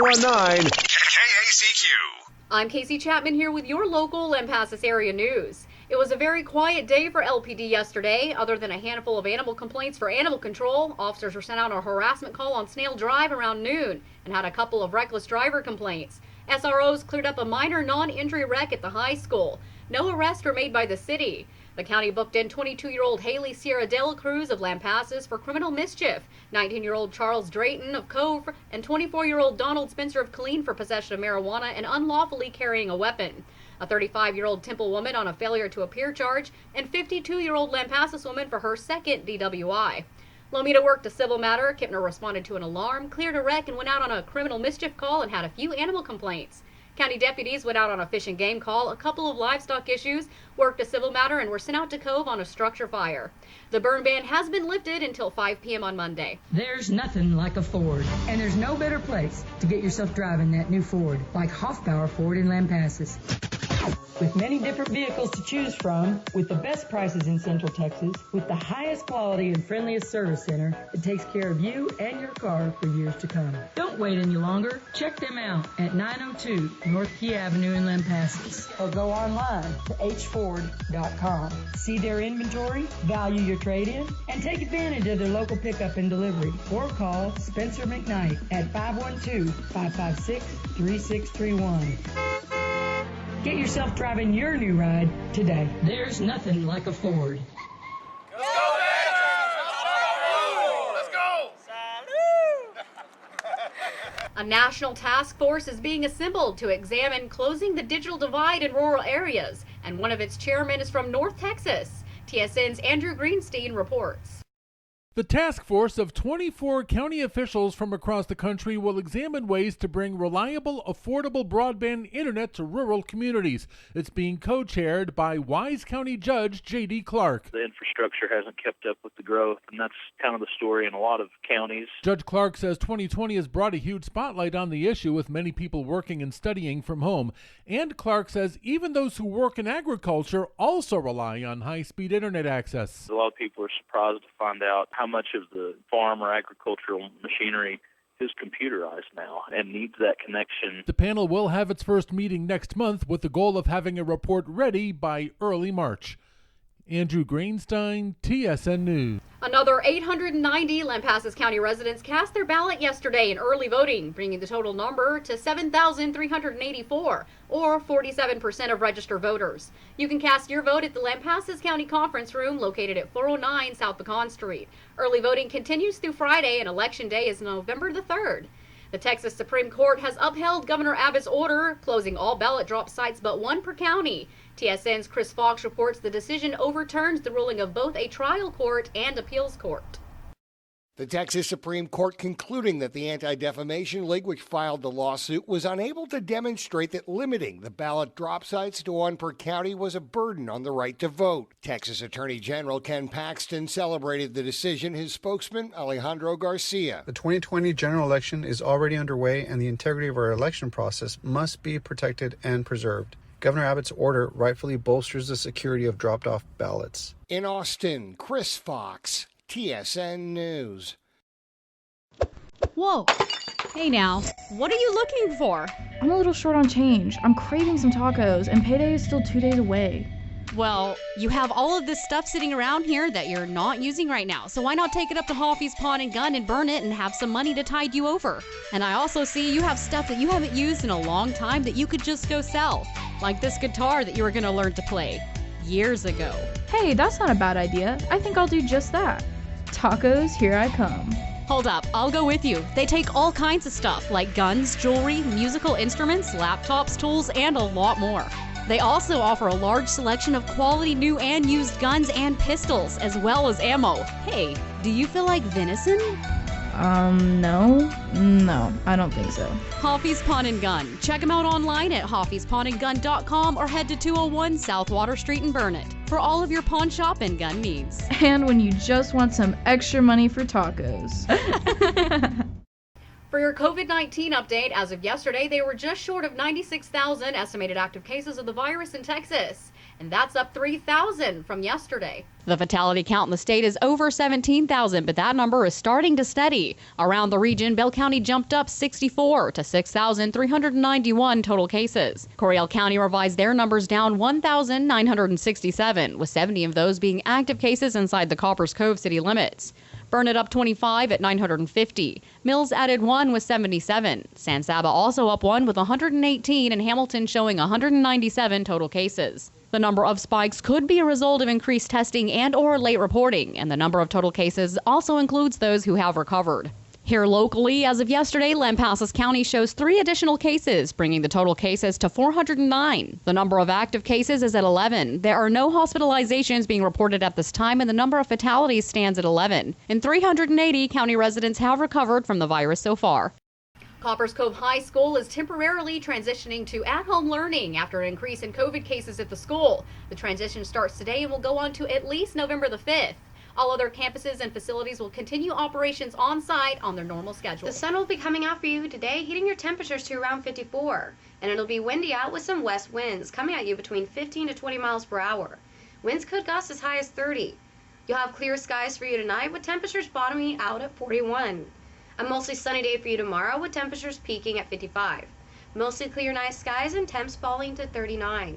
1019 KACQ. I'm Casey Chapman here with your local Lampasas area news. It was a very quiet day for LPD yesterday. Other than a handful of animal complaints for animal control, officers were sent out on a harassment call on Snail Drive around noon and had a couple of reckless driver complaints. SROs cleared up a minor non-injury wreck at the high school. No arrests were made by the city. The county booked in 22-year-old Haley Sierra de la Cruz of Lampasas for criminal mischief, 19-year-old Charles Drayton of Cove, and 24-year-old Donald Spencer of Killeen for possession of marijuana and unlawfully carrying a weapon. A 35-year-old Temple woman on a failure to appear charge, and 52-year-old Lampasas woman for her second DWI. Lomita worked a civil matter. Kipner responded to an alarm, cleared a wreck, and went out on a criminal mischief call and had a few animal complaints. County deputies went out on a fish and game call, a couple of livestock issues, worked a civil matter, and were sent out to Cove on a structure fire. The burn ban has been lifted until 5 p.m. on Monday. There's nothing like a Ford, and there's no better place to get yourself driving that new Ford, like Hoffbauer Ford in Lampasas. With many different vehicles to choose from, with the best prices in Central Texas, with the highest quality and friendliest service center that takes care of you and your car for years to come. Don't wait any longer. Check them out at 902 North Key Avenue in Lampasas, or go online to hford.com. See their inventory, value your trade-in, and take advantage of their local pickup and delivery. Or call Spencer McKnight at 512-556-3631. Get yourself driving your new ride today. There's nothing like a Ford. Let's go, Let's go! A national task force is being assembled to examine closing the digital divide in rural areas, and one of its chairmen is from North Texas. TSN's Andrew Greenstein reports. The task force of 24 county officials from across the country will examine ways to bring reliable, affordable broadband internet to rural communities. It's being co-chaired by Wise County Judge J.D. Clark. The infrastructure hasn't kept up with the growth, and that's kind of the story in a lot of counties. Judge Clark says 2020 has brought a huge spotlight on the issue, with many people working and studying from home. And Clark says even those who work in agriculture also rely on high-speed internet access. A lot of people are surprised to find out how much of the farm or agricultural machinery is computerized now and needs that connection. The panel will have its first meeting next month with the goal of having a report ready by early March. Andrew Greenstein, TSN News. Another 890 Lampasas County residents cast their ballot yesterday in early voting, bringing the total number to 7,384, or 47% of registered voters. You can cast your vote at the Lampasas County Conference Room located at 409 South Pecan Street. Early voting continues through Friday, and Election Day is November the 3rd. The Texas Supreme Court has upheld Governor Abbott's order, closing all ballot drop sites but one per county. TSN's Chris Fox reports the decision overturns the ruling of both a trial court and appeals court. The Texas Supreme Court concluding that the Anti-Defamation League, which filed the lawsuit, was unable to demonstrate that limiting the ballot drop sites to one per county was a burden on the right to vote. Texas Attorney General Ken Paxton celebrated the decision. His spokesman, Alejandro Garcia. The 2020 general election is already underway, and the integrity of our election process must be protected and preserved. Governor Abbott's order rightfully bolsters the security of dropped-off ballots. In Austin, Chris Fox, TSN News. Whoa. Hey now, what are you looking for? I'm a little short on change. I'm craving some tacos, and payday is still 2 days away. Well, you have all of this stuff sitting around here that you're not using right now, so why not take it up to Hoffy's Pawn and Gun and burn it and have some money to tide you over? And I also see you have stuff that you haven't used in a long time that you could just go sell, like this guitar that you were going to learn to play years ago. Hey, that's not a bad idea. I think I'll do just that. Tacos, here I come. Hold up, I'll go with you. They take all kinds of stuff, like guns, jewelry, musical instruments, laptops, tools, and a lot more. They also offer a large selection of quality new and used guns and pistols, as well as ammo. Hey, do you feel like venison? No, I don't think so. Hoffy's Pawn and Gun. Check them out online at hoffyspawnandgun.com or head to 201 South Water Street in Burnett for all of your pawn shop and gun needs. And when you just want some extra money for tacos. For your COVID-19 update, as of yesterday, they were just short of 96,000 estimated active cases of the virus in Texas. and that's up 3,000 from yesterday. The fatality count in the state is over 17,000, but that number is starting to steady. Around the region, Bell County jumped up 64 to 6,391 total cases. Coryell County revised their numbers down 1,967, with 70 of those being active cases inside the Coppers Cove city limits. Burnett up 25 at 950. Mills added 1 with 77. San Saba also up 1 with 118, and Hamilton showing 197 total cases. The number of spikes could be a result of increased testing and or late reporting, and the number of total cases also includes those who have recovered. Here locally, as of yesterday, Lampasas County shows 3 additional cases, bringing the total cases to 409. The number of active cases is at 11. There are no hospitalizations being reported at this time, and the number of fatalities stands at 11. And 380 county residents have recovered from the virus so far. Coppers Cove High School is temporarily transitioning to at-home learning after an increase in COVID cases at the school. The transition starts today and will go on to at least November the 5th. All other campuses and facilities will continue operations on-site on their normal schedule. The sun will be coming out for you today, heating your temperatures to around 54. And it'll be windy out with some west winds coming at you between 15 to 20 miles per hour. Winds could gust as high as 30. You'll have clear skies for you tonight with temperatures bottoming out at 41. A mostly sunny day for you tomorrow with temperatures peaking at 55. Mostly clear night skies and temps falling to 39.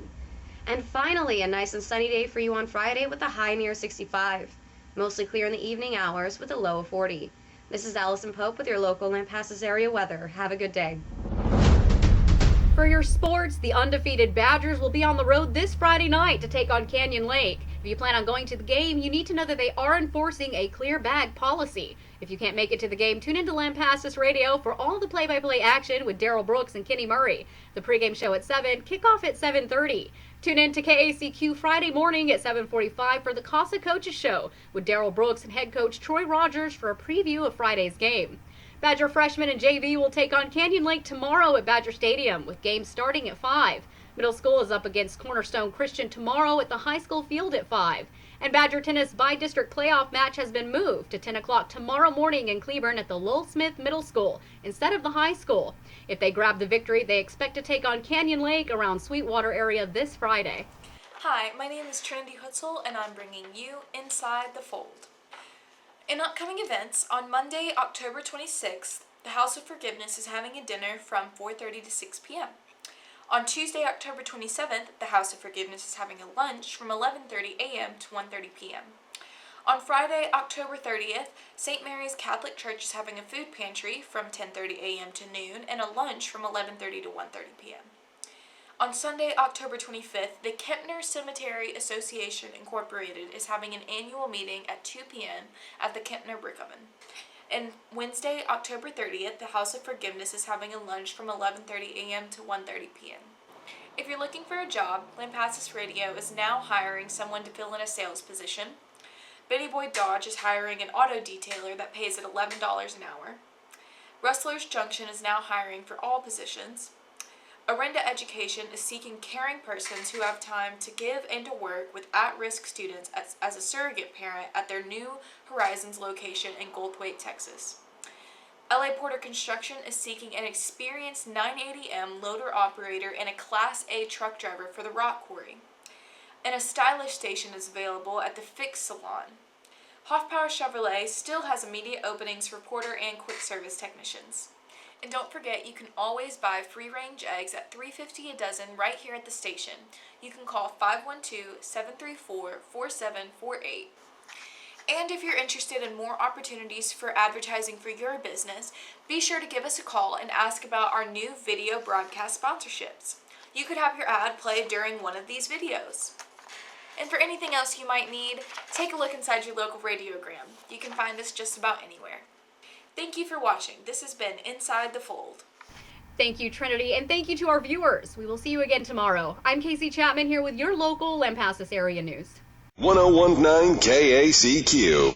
And finally, a nice and sunny day for you on Friday with a high near 65. Mostly clear in the evening hours with a low of 40. This is Allison Pope with your local Lampasas area weather. Have a good day. For your sports, the undefeated Badgers will be on the road this Friday night to take on Canyon Lake. If you plan on going to the game, you need to know that they are enforcing a clear bag policy. If you can't make it to the game, tune into Lampasas Radio for all the play-by-play action with Daryl Brooks and Kenny Murray. The pregame show at 7, kickoff at 7:30. Tune in to KACQ Friday morning at 7:45 for the Casa Coaches Show with Daryl Brooks and head coach Troy Rogers for a preview of Friday's game. Badger freshmen and JV will take on Canyon Lake tomorrow at Badger Stadium with games starting at 5. Middle school is up against Cornerstone Christian tomorrow at the high school field at 5. And Badger tennis by-district playoff match has been moved to 10 o'clock tomorrow morning in Cleburne at the Lowell Smith Middle School instead of the high school. If they grab the victory, they expect to take on Canyon Lake around Sweetwater area this Friday. Hi, my name is Trinity Hutzel, and I'm bringing you Inside the Fold. In upcoming events, on Monday, October 26th, the House of Forgiveness is having a dinner from 4:30 to 6 p.m. On Tuesday, October 27th, the House of Forgiveness is having a lunch from 11:30 a.m. to 1:30 p.m. On Friday, October 30th, St. Mary's Catholic Church is having a food pantry from 10:30 a.m. to noon and a lunch from 11:30 to 1:30 p.m. On Sunday, October 25th, the Kempner Cemetery Association Incorporated is having an annual meeting at 2 p.m. at the Kempner Brick Oven. And Wednesday, October 30th, the House of Forgiveness is having a lunch from 11:30 a.m. to 1:30 p.m. If you're looking for a job, Lampasas Radio is now hiring someone to fill in a sales position. Betty Boyd Dodge is hiring an auto detailer that pays at $11 an hour. Rustlers Junction is now hiring for all positions. Arenda Education is seeking caring persons who have time to give and to work with at-risk students as a surrogate parent at their New Horizons location in Goldthwaite, Texas. LA Porter Construction is seeking an experienced 980M loader operator and a Class A truck driver for the rock quarry. And a stylish station is available at the Fix Salon. Hoffpower Chevrolet still has immediate openings for porter and quick service technicians. And don't forget, you can always buy free-range eggs at $3.50 a dozen right here at the station. You can call 512-734-4748. And if you're interested in more opportunities for advertising for your business, be sure to give us a call and ask about our new video broadcast sponsorships. You could have your ad played during one of these videos. And for anything else you might need, take a look inside your local radiogram. You can find us just about anywhere. Thank you for watching. This has been Inside the Fold. Thank you, Trinity, and thank you to our viewers. We will see you again tomorrow. I'm Casey Chapman here with your local Lampasas area news. 1019 KACQ.